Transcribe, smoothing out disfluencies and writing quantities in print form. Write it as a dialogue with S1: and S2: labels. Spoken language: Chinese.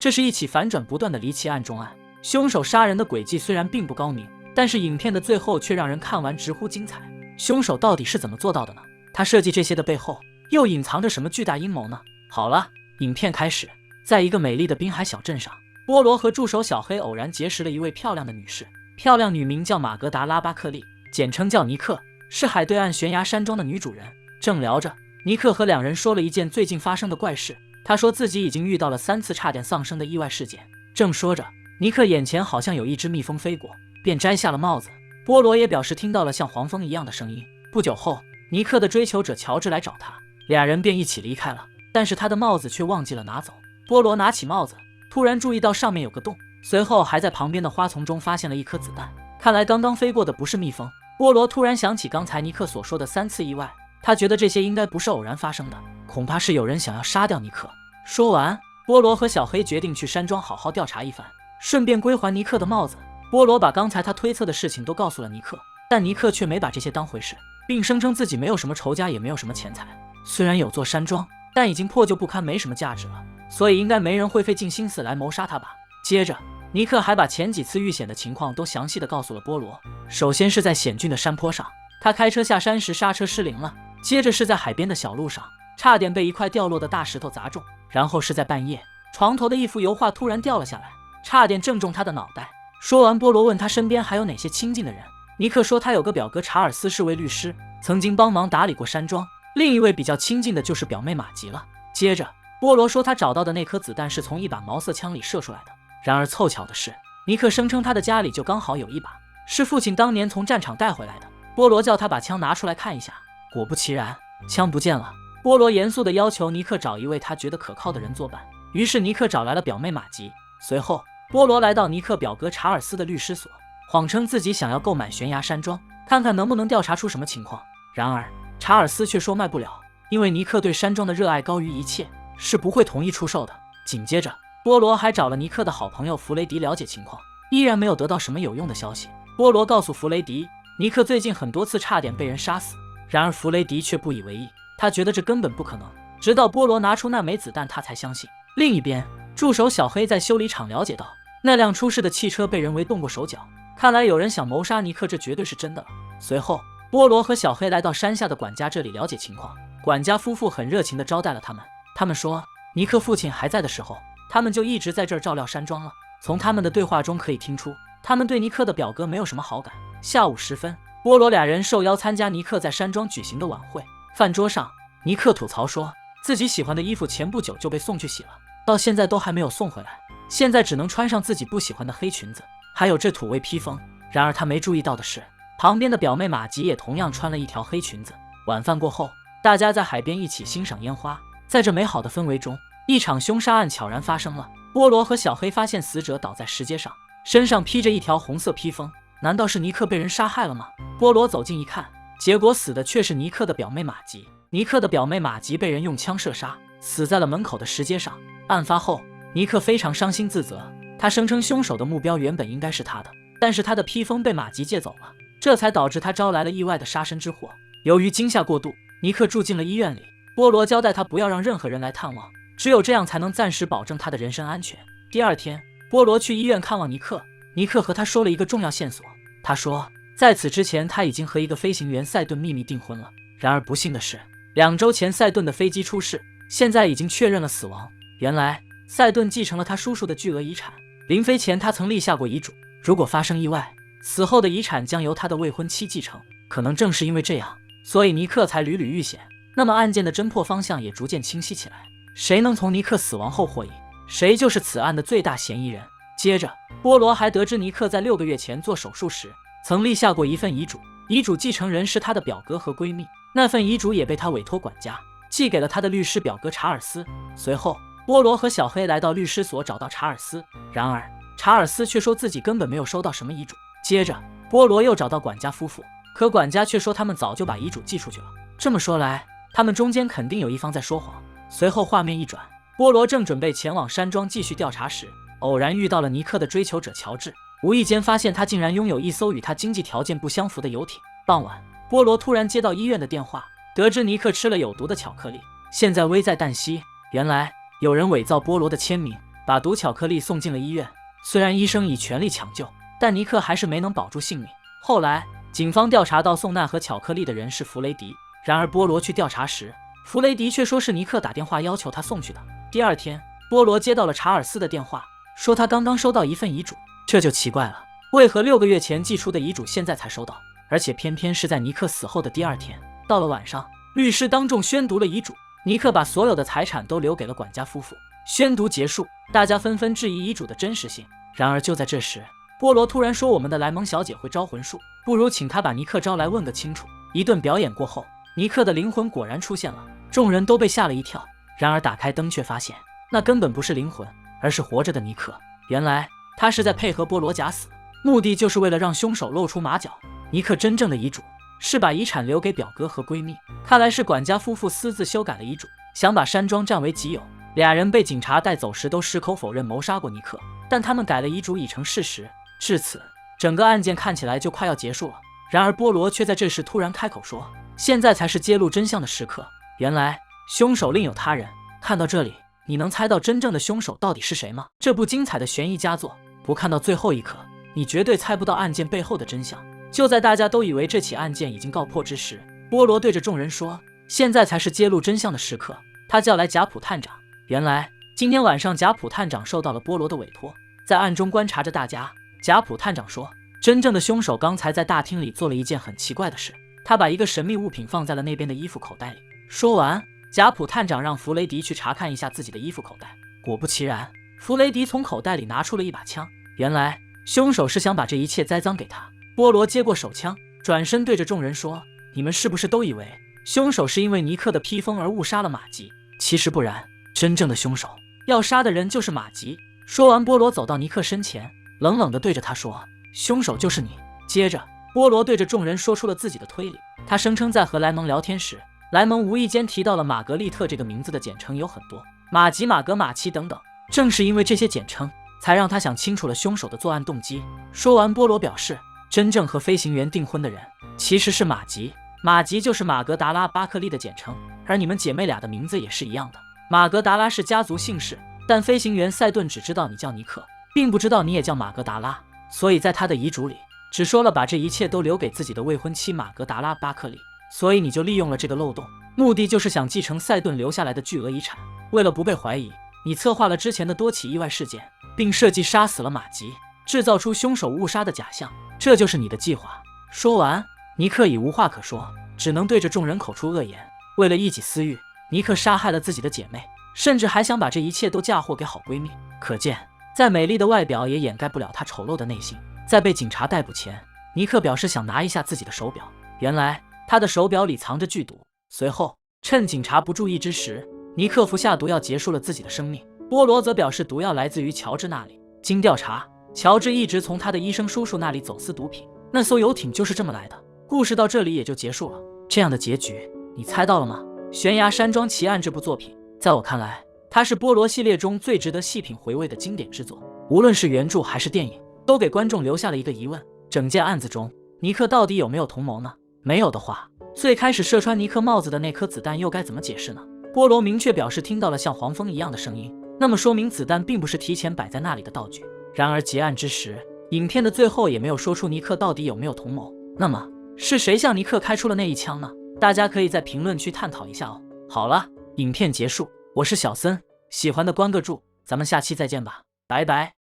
S1: 这是一起反转不断的离奇案中案，凶手杀人的轨迹虽然并不高明，但是影片的最后却让人看完直呼精彩。凶手到底是怎么做到的呢？他设计这些的背后又隐藏着什么巨大阴谋呢？好了，影片开始。在一个美丽的滨海小镇上，波罗和助手小黑偶然结识了一位漂亮的女士。漂亮女名叫玛格达拉巴克利，简称叫尼克，是海对岸悬崖山庄的女主人。正聊着，尼克和两人说了一件最近发生的怪事。他说自己已经遇到了3次差点丧生的意外事件。正说着，尼克眼前好像有一只蜜蜂飞过，便摘下了帽子。波罗也表示听到了像黄蜂一样的声音。不久后，尼克的追求者乔治来找他，俩人便一起离开了，但是他的帽子却忘记了拿走。波罗拿起帽子，突然注意到上面有个洞，随后还在旁边的花丛中发现了一颗子弹。看来刚刚飞过的不是蜜蜂。波罗突然想起刚才尼克所说的3次意外，他觉得这些应该不是偶然发生的，恐怕是有人想要杀掉尼克。说完，波罗和小黑决定去山庄好好调查一番，顺便归还尼克的帽子。波罗把刚才他推测的事情都告诉了尼克，但尼克却没把这些当回事，并声称自己没有什么仇家，也没有什么钱财。虽然有座山庄，但已经破旧不堪，没什么价值了，所以应该没人会费尽心思来谋杀他吧。接着，尼克还把前几次遇险的情况都详细的告诉了波罗。首先是在险峻的山坡上，他开车下山时刹车失灵了；接着是在海边的小路上，差点被一块掉落的大石头砸中；然后是在半夜，床头的一幅油画突然掉了下来，差点正中他的脑袋。说完，波罗问他身边还有哪些亲近的人。尼克说他有个表哥查尔斯是位律师，曾经帮忙打理过山庄，另一位比较亲近的就是表妹玛吉了。接着，波罗说他找到的那颗子弹是从一把毛瑟枪里射出来的。然而凑巧的是，尼克声称他的家里就刚好有一把，是父亲当年从战场带回来的。波罗叫他把枪拿出来看一下，果不其然，枪不见了。波罗严肃地要求尼克找一位他觉得可靠的人作伴，于是尼克找来了表妹玛吉。随后，波罗来到尼克表哥查尔斯的律师所，谎称自己想要购买悬崖山庄，看看能不能调查出什么情况。然而，查尔斯却说卖不了，因为尼克对山庄的热爱高于一切，是不会同意出售的。紧接着，波罗还找了尼克的好朋友弗雷迪了解情况，依然没有得到什么有用的消息。波罗告诉弗雷迪，尼克最近很多次差点被人杀死，然而弗雷迪却不以为意，他觉得这根本不可能。直到波罗拿出那枚子弹，他才相信。另一边，助手小黑在修理厂了解到，那辆出事的汽车被人为动过手脚，看来有人想谋杀尼克，这绝对是真的了。随后，波罗和小黑来到山下的管家这里了解情况，管家夫妇很热情地招待了他们。他们说，尼克父亲还在的时候，他们就一直在这儿照料山庄了。从他们的对话中可以听出，他们对尼克的表哥没有什么好感。下午时分，波罗俩人受邀参加尼克在山庄举行的晚会。饭桌上，尼克吐槽说，自己喜欢的衣服前不久就被送去洗了，到现在都还没有送回来，现在只能穿上自己不喜欢的黑裙子，还有这土味披风。然而他没注意到的是，旁边的表妹玛吉也同样穿了一条黑裙子。晚饭过后，大家在海边一起欣赏烟花。在这美好的氛围中，一场凶杀案悄然发生了。波罗和小黑发现死者倒在石阶上，身上披着一条红色披风。难道是尼克被人杀害了吗？波罗走近一看，结果死的却是尼克的表妹玛吉。尼克的表妹玛吉被人用枪射杀，死在了门口的石阶上。案发后，尼克非常伤心自责，他声称凶手的目标原本应该是他的，但是他的披风被玛吉借走了，这才导致他招来了意外的杀身之祸。由于惊吓过度，尼克住进了医院里。波罗交代他不要让任何人来探望，只有这样才能暂时保证他的人身安全。第二天，波罗去医院看望尼克，尼克和他说了一个重要线索。他说，在此之前他已经和一个飞行员赛顿秘密订婚了。然而不幸的是，2周前赛顿的飞机出事，现在已经确认了死亡。原来赛顿继承了他叔叔的巨额遗产，临飞前他曾立下过遗嘱，如果发生意外，死后的遗产将由他的未婚妻继承。可能正是因为这样，所以尼克才屡屡遇险。那么案件的侦破方向也逐渐清晰起来，谁能从尼克死亡后获益，谁就是此案的最大嫌疑人。接着，波罗还得知尼克在6个月前做手术时曾立下过一份遗嘱，遗嘱继承人是他的表哥和闺蜜，那份遗嘱也被他委托管家寄给了他的律师表哥查尔斯。随后，波罗和小黑来到律师所找到查尔斯，然而查尔斯却说自己根本没有收到什么遗嘱。接着，波罗又找到管家夫妇，可管家却说他们早就把遗嘱寄出去了。这么说来，他们中间肯定有一方在说谎。随后画面一转，波罗正准备前往山庄继续调查时，偶然遇到了尼克的追求者乔治，无意间发现他竟然拥有一艘与他经济条件不相符的游艇。傍晚，波罗突然接到医院的电话，得知尼克吃了有毒的巧克力，现在危在旦夕。原来有人伪造波罗的签名，把毒巧克力送进了医院。虽然医生以全力抢救，但尼克还是没能保住性命。后来，警方调查到送难和巧克力的人是弗雷迪，然而波罗去调查时，弗雷迪却说是尼克打电话要求他送去的。第二天，波罗接到了查尔斯的电话，说他刚刚收到一份遗嘱。这就奇怪了，为何6个月前寄出的遗嘱现在才收到，而且偏偏是在尼克死后的第二天？到了晚上，律师当众宣读了遗嘱，尼克把所有的财产都留给了管家夫妇。宣读结束，大家纷纷质疑遗嘱的真实性。然而就在这时，波罗突然说我们的莱蒙小姐会招魂术，不如请她把尼克招来问个清楚。一顿表演过后，尼克的灵魂果然出现了，众人都被吓了一跳。然而打开灯却发现，那根本不是灵魂，而是活着的尼克。原来他是在配合波罗假死，目的就是为了让凶手露出马脚。尼克真正的遗嘱是把遗产留给表哥和闺蜜，看来是管家夫妇私自修改了遗嘱，想把山庄占为己有。俩人被警察带走时都矢口否认谋杀过尼克，但他们改了遗嘱已成事实。至此，整个案件看起来就快要结束了。然而波罗却在这时突然开口说，现在才是揭露真相的时刻，原来凶手另有他人。看到这里，你能猜到真正的凶手到底是谁吗？这部精彩的悬疑佳作，不看到最后一刻，你绝对猜不到案件背后的真相。就在大家都以为这起案件已经告破之时，波罗对着众人说，现在才是揭露真相的时刻。他叫来贾普探长。原来今天晚上贾普探长受到了波罗的委托，在暗中观察着大家。贾普探长说，真正的凶手刚才在大厅里做了一件很奇怪的事，他把一个神秘物品放在了那边的衣服口袋里。说完，贾普探长让弗雷迪去查看一下自己的衣服口袋。果不其然，弗雷迪从口袋里拿出了一把枪。原来凶手是想把这一切栽赃给他。波罗接过手枪，转身对着众人说，你们是不是都以为凶手是因为尼克的披风而误杀了马吉？其实不然，真正的凶手要杀的人就是马吉。说完，波罗走到尼克身前，冷冷地对着他说，凶手就是你。接着，波罗对着众人说出了自己的推理。他声称在和莱蒙聊天时，莱蒙无意间提到了玛格丽特这个名字的简称有很多，马吉、马格、马奇等等。正是因为这些简称，才让他想清楚了凶手的作案动机。说完，波罗表示，真正和飞行员订婚的人其实是马吉，马吉就是马格达拉·巴克利的简称，而你们姐妹俩的名字也是一样的。马格达拉是家族姓氏，但飞行员赛顿只知道你叫尼克，并不知道你也叫马格达拉，所以在他的遗嘱里只说了把这一切都留给自己的未婚妻马格达拉·巴克利。所以你就利用了这个漏洞，目的就是想继承赛顿留下来的巨额遗产。为了不被怀疑，你策划了之前的多起意外事件，并设计杀死了马吉，制造出凶手误杀的假象，这就是你的计划。说完，尼克已无话可说，只能对着众人口出恶言。为了一己私欲，尼克杀害了自己的姐妹，甚至还想把这一切都嫁祸给好闺蜜。可见，再美丽的外表也掩盖不了她丑陋的内心。在被警察逮捕前，尼克表示想拿一下自己的手表，原来他的手表里藏着剧毒。随后，趁警察不注意之时，尼克服下毒药结束了自己的生命。波罗则表示毒药来自于乔治那里。经调查，乔治一直从他的医生叔叔那里走私毒品，那艘游艇就是这么来的。故事到这里也就结束了。这样的结局，你猜到了吗？《悬崖山庄奇案》这部作品，在我看来，它是波罗系列中最值得细品回味的经典之作。无论是原著还是电影，都给观众留下了一个疑问：整件案子中，尼克到底有没有同谋呢？没有的话，最开始射穿尼克帽子的那颗子弹又该怎么解释呢？波罗明确表示听到了像黄蜂一样的声音，那么说明子弹并不是提前摆在那里的道具。然而结案之时，影片的最后也没有说出尼克到底有没有同谋。那么是谁向尼克开出了那一枪呢？大家可以在评论区探讨一下哦。好了，影片结束，我是小森，喜欢的关个注，咱们下期再见吧，拜拜。